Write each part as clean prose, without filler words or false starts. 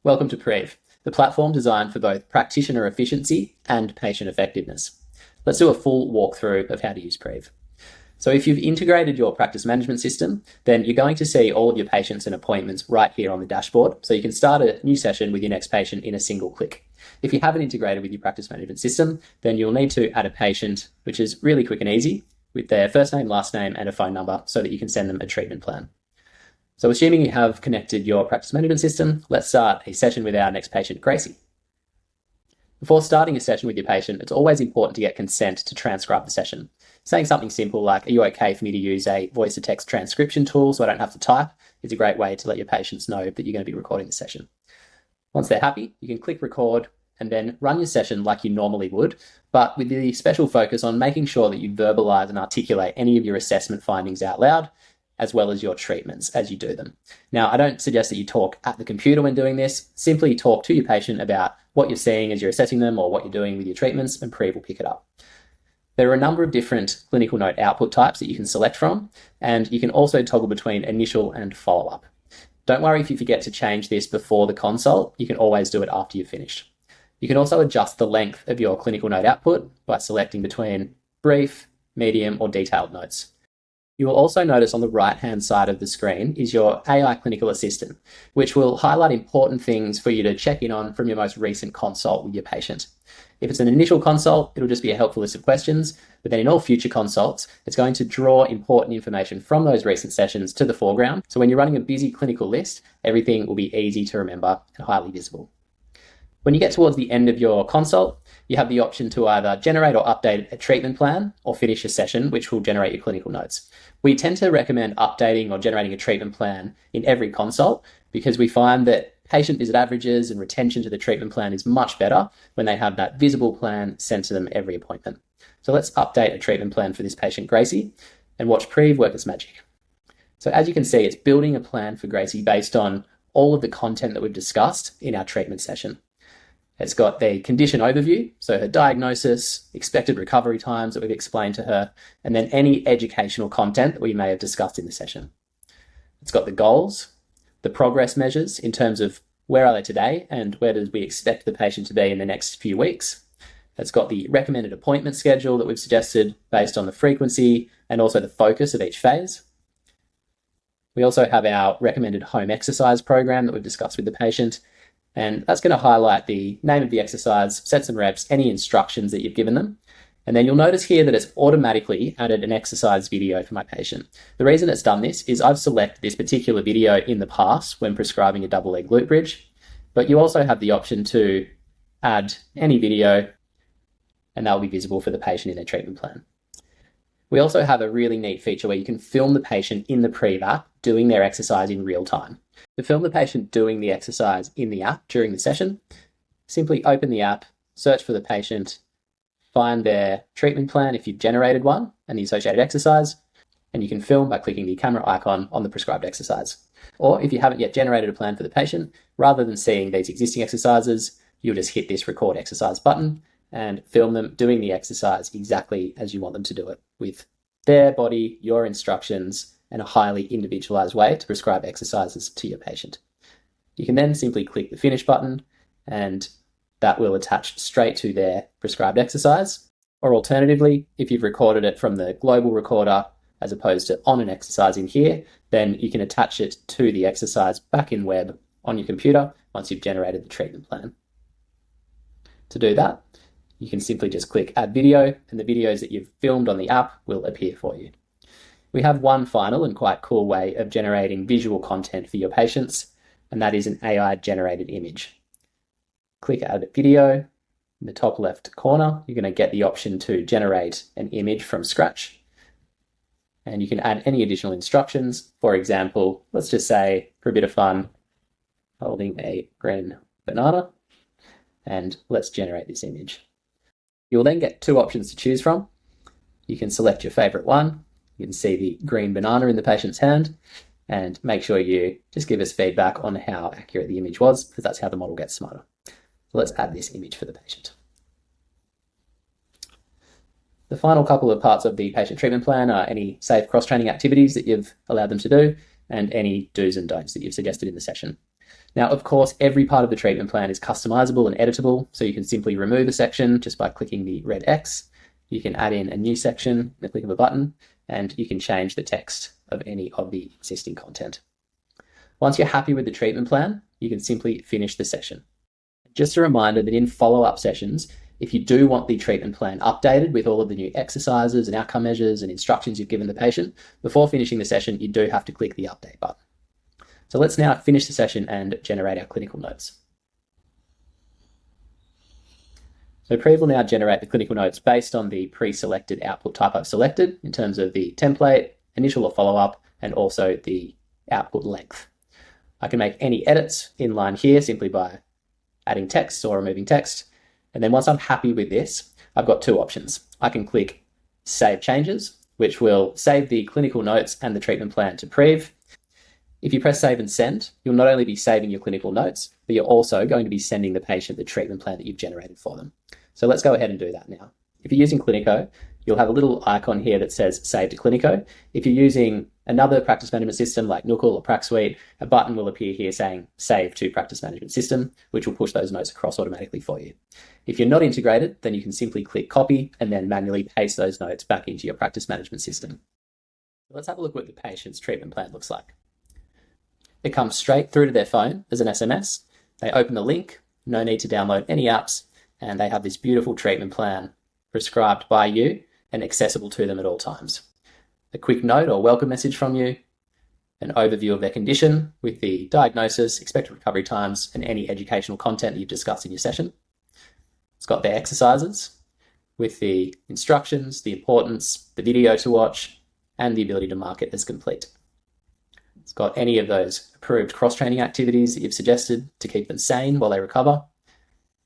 Welcome to Preve, the platform designed for both practitioner efficiency and patient effectiveness. Let's do a full walkthrough of how to use Preve. So if you've integrated your practice management system, then you're going to see all of your patients and appointments right here on the dashboard. So you can start a new session with your next patient in a single click. If you haven't integrated with your practice management system, then you'll need to add a patient, which is really quick and easy, with their first name, last name, and a phone number so that you can send them a treatment plan. So assuming you have connected your practice management system, let's start a session with our next patient, Gracie. Before starting a session with your patient, it's always important to get consent to transcribe the session. Saying something simple like, "Are you okay for me to use a voice-to-text transcription tool so I don't have to type?" is a great way to let your patients know that you're going to be recording the session. Once they're happy, you can click record and then run your session like you normally would, but with the special focus on making sure that you verbalize and articulate any of your assessment findings out loud, as well as your treatments as you do them. Now, I don't suggest that you talk at the computer when doing this. Simply talk to your patient about what you're seeing as you're assessing them or what you're doing with your treatments, and Preve will pick it up. There are a number of different clinical note output types that you can select from, and you can also toggle between initial and follow-up. Don't worry if you forget to change this before the consult. You can always do it after you've finished. You can also adjust the length of your clinical note output by selecting between brief, medium, or detailed notes. You will also notice on the right-hand side of the screen is your AI clinical assistant, which will highlight important things for you to check in on from your most recent consult with your patient. If it's an initial consult, it'll just be a helpful list of questions, but then in all future consults, it's going to draw important information from those recent sessions to the foreground. So when you're running a busy clinical list, everything will be easy to remember and highly visible. When you get towards the end of your consult, you have the option to either generate or update a treatment plan or finish a session, which will generate your clinical notes. We tend to recommend updating or generating a treatment plan in every consult because we find that patient visit averages and retention to the treatment plan is much better when they have that visible plan sent to them every appointment. So let's update a treatment plan for this patient, Gracie, and watch Preve work its magic. So as you can see, it's building a plan for Gracie based on all of the content that we've discussed in our treatment session. It's got the condition overview, so her diagnosis, expected recovery times that we've explained to her, and then any educational content that we may have discussed in the session. It's got the goals, the progress measures in terms of where are they today and where do we expect the patient to be in the next few weeks. It's got the recommended appointment schedule that we've suggested based on the frequency and also the focus of each phase. We also have our recommended home exercise program that we've discussed with the patient. And that's going to highlight the name of the exercise, sets and reps, any instructions that you've given them. And then you'll notice here that it's automatically added an exercise video for my patient. The reason it's done this is I've selected this particular video in the past when prescribing a double leg glute bridge, but you also have the option to add any video and that will be visible for the patient in their treatment plan. We also have a really neat feature where you can film the patient in the Preve app doing their exercise in real time. To film the patient doing the exercise in the app during the session, simply open the app, search for the patient, find their treatment plan if you've generated one and the associated exercise, and you can film by clicking the camera icon on the prescribed exercise. Or if you haven't yet generated a plan for the patient, rather than seeing these existing exercises, you'll just hit this record exercise button and film them doing the exercise exactly as you want them to do it, with their body, your instructions, and a highly individualized way to prescribe exercises to your patient. You can then simply click the finish button and that will attach straight to their prescribed exercise. Or alternatively, if you've recorded it from the global recorder as opposed to on an exercise in here, then you can attach it to the exercise back in web on your computer once you've generated the treatment plan. To do that, you can simply just click add video and the videos that you've filmed on the app will appear for you. We have one final and quite cool way of generating visual content for your patients, and that is an AI-generated image. Click Add Video. In the top left corner, you're going to get the option to generate an image from scratch. And you can add any additional instructions. For example, let's just say, for a bit of fun, holding a green banana, and let's generate this image. You'll then get two options to choose from. You can select your favorite one. You can see the green banana in the patient's hand and make sure you just give us feedback on how accurate the image was, because that's how the model gets smarter. So let's add this image for the patient. The final couple of parts of the patient treatment plan are any safe cross-training activities that you've allowed them to do and any do's and don'ts that you've suggested in the session. Now, of course, every part of the treatment plan is customizable and editable, so you can simply remove a section just by clicking the red X. You can add in a new section with the click of a button, and you can change the text of any of the existing content. Once you're happy with the treatment plan, you can simply finish the session. Just a reminder that in follow-up sessions, if you do want the treatment plan updated with all of the new exercises and outcome measures and instructions you've given the patient, before finishing the session, you do have to click the update button. So let's now finish the session and generate our clinical notes. So Preve will now generate the clinical notes based on the pre-selected output type I've selected in terms of the template, initial or follow-up, and also the output length. I can make any edits in line here simply by adding text or removing text. And then once I'm happy with this, I've got two options. I can click Save Changes, which will save the clinical notes and the treatment plan to Preve. If you press Save and Send, you'll not only be saving your clinical notes, but you're also going to be sending the patient the treatment plan that you've generated for them. So let's go ahead and do that now. If you're using Clinico, you'll have a little icon here that says Save to Clinico. If you're using another practice management system like Nucal or PracSuite, a button will appear here saying Save to Practice Management System, which will push those notes across automatically for you. If you're not integrated, then you can simply click Copy and then manually paste those notes back into your practice management system. Let's have a look at what the patient's treatment plan looks like. It comes straight through to their phone as an SMS. They open the link, no need to download any apps, and they have this beautiful treatment plan prescribed by you and accessible to them at all times. A quick note or welcome message from you, an overview of their condition with the diagnosis, expected recovery times, and any educational content that you've discussed in your session. It's got their exercises with the instructions, the importance, the video to watch, and the ability to mark it as complete. It's got any of those approved cross-training activities that you've suggested to keep them sane while they recover,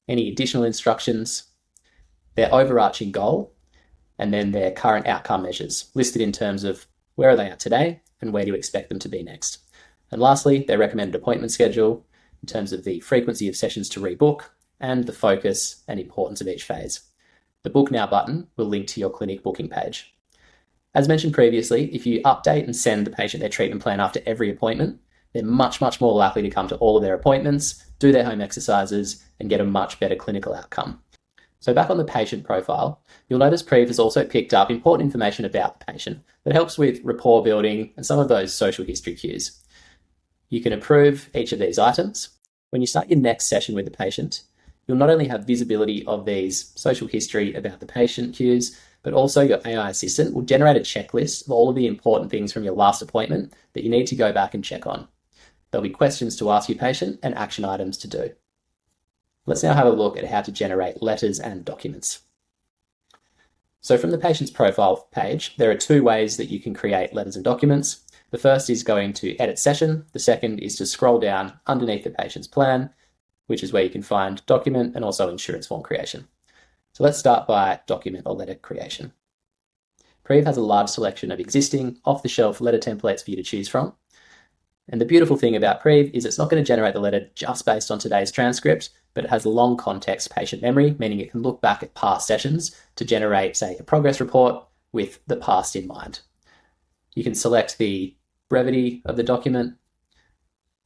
any additional instructions, their overarching goal, and then their current outcome measures listed in terms of where are they at today and where do you expect them to be next. And lastly, their recommended appointment schedule in terms of the frequency of sessions to rebook and the focus and importance of each phase. The Book Now button will link to your clinic booking page. As mentioned previously, if you update and send the patient their treatment plan after every appointment, they're much more likely to come to all of their appointments, do their home exercises, and get a much better clinical outcome. So back on the patient profile, you'll notice Preve has also picked up important information about the patient that helps with rapport building and some of those social history cues. You can approve each of these items. When you start your next session with the patient, you'll not only have visibility of these social history about the patient cues, but also your AI assistant will generate a checklist of all of the important things from your last appointment that you need to go back and check on. There'll be questions to ask your patient and action items to do. Let's now have a look at how to generate letters and documents. So from the patient's profile page, there are two ways that you can create letters and documents. The first is going to Edit Session. The second is to scroll down underneath the patient's plan, which is where you can find document and also insurance form creation. So let's start by document or letter creation. Preve has a large selection of existing off-the-shelf letter templates for you to choose from. And the beautiful thing about Preve is it's not going to generate the letter just based on today's transcript, but it has long context patient memory, meaning it can look back at past sessions to generate, say, a progress report with the past in mind. You can select the brevity of the document,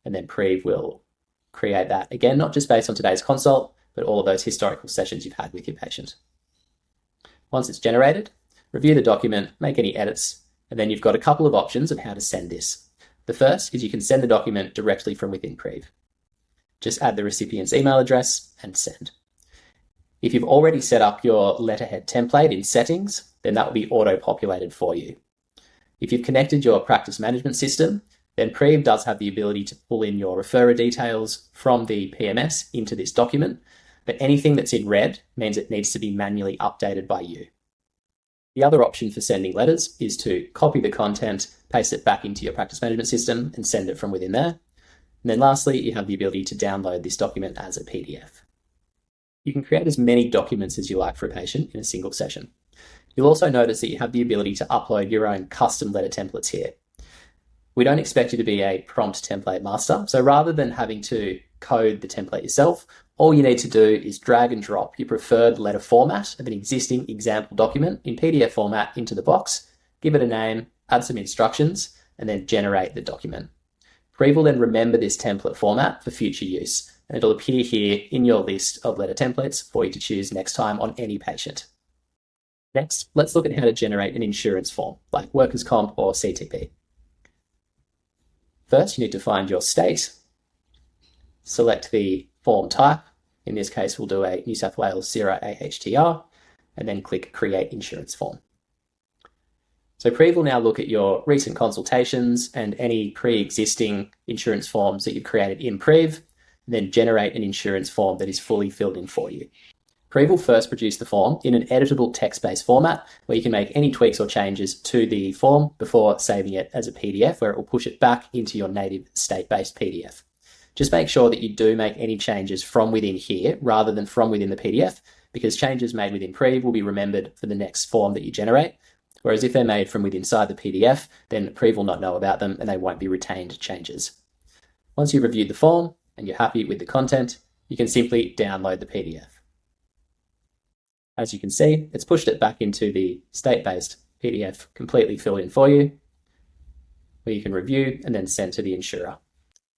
and then Preve will create that, again, not just based on today's consult, but all of those historical sessions you've had with your patient. Once it's generated, review the document, make any edits, and then you've got a couple of options of how to send this. The first is you can send the document directly from within Preve. Just add the recipient's email address and send. If you've already set up your letterhead template in settings, then that will be auto-populated for you. If you've connected your practice management system, then Preve does have the ability to pull in your referrer details from the PMS into this document, but anything that's in red means it needs to be manually updated by you. The other option for sending letters is to copy the content, paste it back into your practice management system and send it from within there. And then lastly, you have the ability to download this document as a PDF. You can create as many documents as you like for a patient in a single session. You'll also notice that you have the ability to upload your own custom letter templates here. We don't expect you to be a prompt template master, so rather than having to code the template yourself, all you need to do is drag and drop your preferred letter format of an existing example document in PDF format into the box, give it a name, add some instructions, and then generate the document. Preve will then remember this template format for future use, and it'll appear here in your list of letter templates for you to choose next time on any patient. Next, let's look at how to generate an insurance form, like workers' comp or CTP. First, you need to find your state, select the form type. In this case, we'll do a New South Wales 0 AHTR, and then click Create Insurance Form. So Preve will now look at your recent consultations and any pre-existing insurance forms that you've created in Preve, and then generate an insurance form that is fully filled in for you. Preve will first produce the form in an editable text-based format where you can make any tweaks or changes to the form before saving it as a PDF, where it will push it back into your native state-based PDF. Just make sure that you do make any changes from within here rather than from within the PDF, because changes made within Preve will be remembered for the next form that you generate. Whereas if they're made from within inside the PDF, then Preve will not know about them and they won't be retained changes. Once you've reviewed the form and you're happy with the content, you can simply download the PDF. As you can see, it's pushed it back into the state-based PDF completely filled in for you, where you can review and then send to the insurer.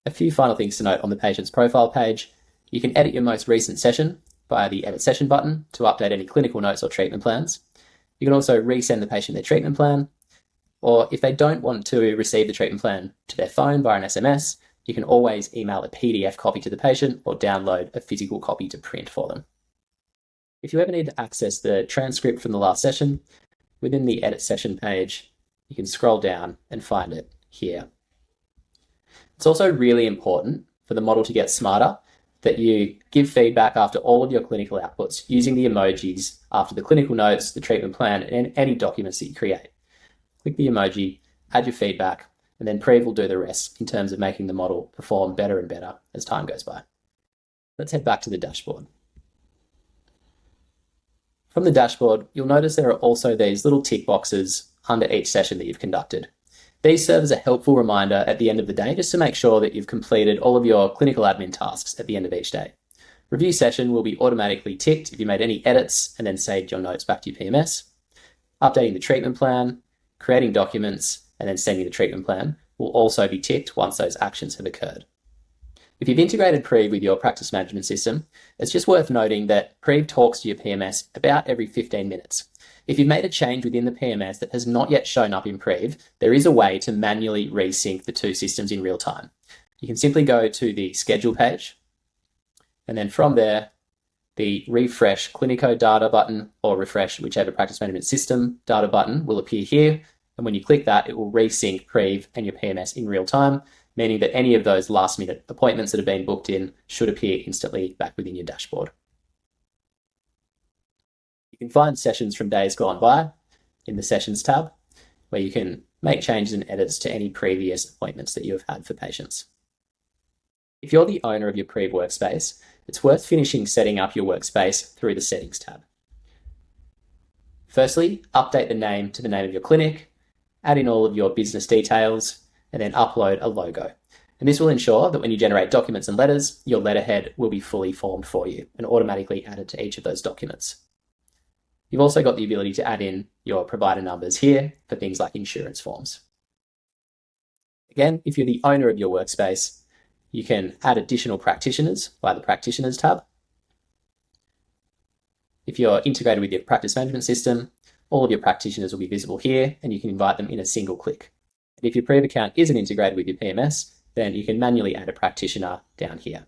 A few final things to note on the patient's profile page. You can edit your most recent session via the Edit Session button to update any clinical notes or treatment plans. You can also resend the patient their treatment plan, or if they don't want to receive the treatment plan to their phone via an SMS, you can always email a PDF copy to the patient or download a physical copy to print for them. If you ever need to access the transcript from the last session, within the Edit Session page, you can scroll down and find it here. It's also really important for the model to get smarter that you give feedback after all of your clinical outputs using the emojis after the clinical notes, the treatment plan, and any documents that you create. Click the emoji, add your feedback, and then Preve will do the rest in terms of making the model perform better and better as time goes by. Let's head back to the dashboard. From the dashboard, you'll notice there are also these little tick boxes under each session that you've conducted. These serve as a helpful reminder at the end of the day just to make sure that you've completed all of your clinical admin tasks at the end of each day. Review session will be automatically ticked if you made any edits and then saved your notes back to your PMS. Updating the treatment plan, creating documents, and then sending the treatment plan will also be ticked once those actions have occurred. If you've integrated Preve with your practice management system, it's just worth noting that Preve talks to your PMS about every 15 minutes. If you've made a change within the PMS that has not yet shown up in Preve, there is a way to manually resync the two systems in real time. You can simply go to the schedule page, and then from there, the refresh Clinico data button or refresh whichever practice management system data button will appear here. And when you click that, it will resync Preve and your PMS in real time, meaning that any of those last minute appointments that have been booked in should appear instantly back within your dashboard. You can find sessions from days gone by in the Sessions tab, where you can make changes and edits to any previous appointments that you have had for patients. If you're the owner of your Preve workspace, it's worth finishing setting up your workspace through the Settings tab. Firstly, update the name to the name of your clinic, add in all of your business details, and then upload a logo. And this will ensure that when you generate documents and letters, your letterhead will be fully formed for you and automatically added to each of those documents. You've also got the ability to add in your provider numbers here for things like insurance forms. Again, if you're the owner of your workspace, you can add additional practitioners via the Practitioners tab. If you're integrated with your practice management system, all of your practitioners will be visible here and you can invite them in a single click. And if your Preve account isn't integrated with your PMS, then you can manually add a practitioner down here.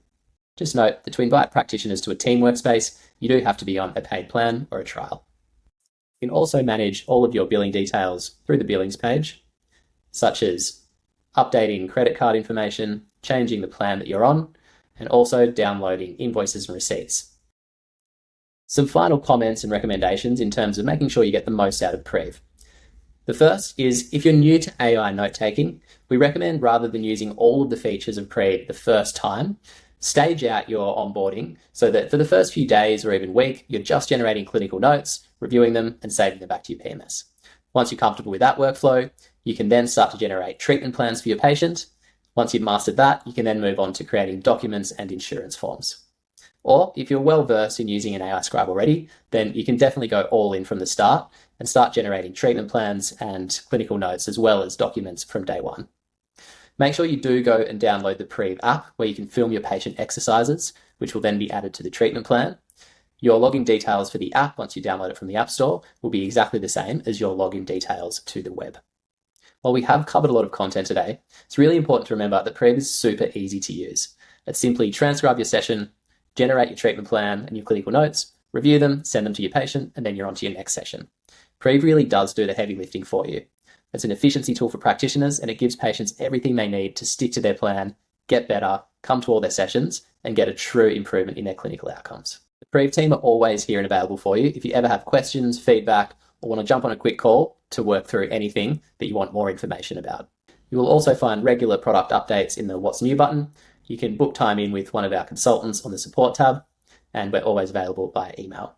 Just note that to invite practitioners to a team workspace, you do have to be on a paid plan or a trial. You can also manage all of your billing details through the billings page, such as updating credit card information, changing the plan that you're on, and also downloading invoices and receipts. Some final comments and recommendations in terms of making sure you get the most out of Preve. The first is, if you're new to AI note-taking, we recommend rather than using all of the features of Preve the first time, stage out your onboarding so that for the first few days or even week, you're just generating clinical notes, reviewing them, and saving them back to your PMS. Once you're comfortable with that workflow, you can then start to generate treatment plans for your patient. Once you've mastered that, you can then move on to creating documents and insurance forms. Or if you're well versed in using an AI scribe already, then you can definitely go all in from the start and start generating treatment plans and clinical notes as well as documents from day one. Make sure you do go and download the Preve app where you can film your patient exercises, which will then be added to the treatment plan. Your login details for the app, once you download it from the App Store, will be exactly the same as your login details to the web. While we have covered a lot of content today, it's really important to remember that Preve is super easy to use. It's simply transcribe your session, generate your treatment plan and your clinical notes, review them, send them to your patient, and then you're on to your next session. Preve really does do the heavy lifting for you. It's an efficiency tool for practitioners, and it gives patients everything they need to stick to their plan, get better, come to all their sessions, and get a true improvement in their clinical outcomes. The Preve team are always here and available for you if you ever have questions, feedback, or want to jump on a quick call to work through anything that you want more information about. You will also find regular product updates in the What's New button. You can book time in with one of our consultants on the support tab, and we're always available by email.